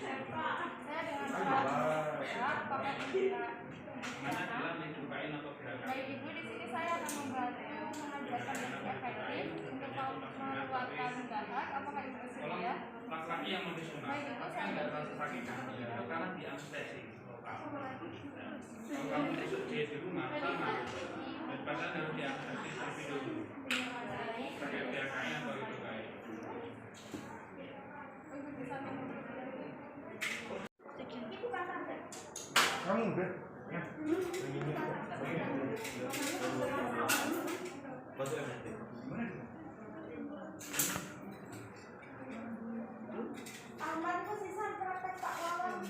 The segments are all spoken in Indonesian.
Saya dengan cara apakah tidak? Baik Ibu, di sini saya akan membantu mengajarkan yang efektif untuk mengeluarkan dahak. Apakah Ibu bersedia? Laki-laki yang profesional. Baik Ibu, saya laki-laki karena di anestesi lokal. Kalau kamu besok di rumah sama, daripada harus di anestesi terlebih dulu. Pakai PHK-nya atau itu baik. Kamu udah? Ya. Aman kok sisa praktek Pak Wawan.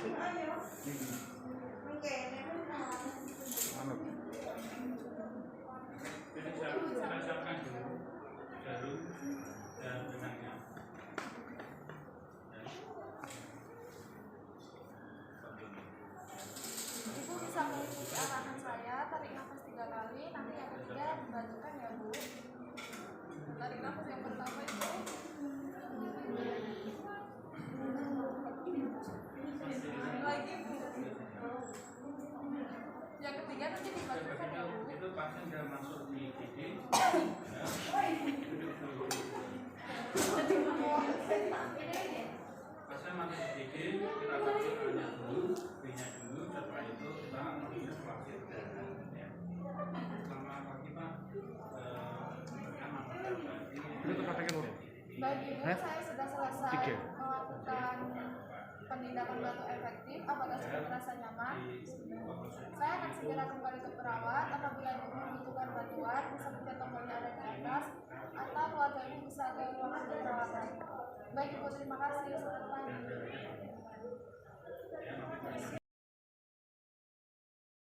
Ayo. Oke, Jadi saya siapkan dulu jarum dan benangnya. Ibu bisa mengikuti arahan saya, tarik nafas 3 kali, nanti yang ketiga dibacakan ya Bu. Tarik nafas yang pertama itu. Lagi Bu. Yang ketiga nanti dibacakan ya Bu. Itu pasien sudah masuk di IGD. Pasien masuk di IGD, kita bagi A-nya dulu, B-nya dulu, setelah itu kita proses vaksin. Sama pagi Pak, Bagi Ibu, saya sudah selesai melakukan penindakan batu efektif. Apakah sudah merasa nyaman? Saya akan segera kembali ke perawat. Apabila Ibu membutuhkan bantuan, bisa pencet tombolnya ada di atas, atau keluarga Ibu bisa ke ruangan perawatan. Baik Ibu, terima kasih. Selamat pagi.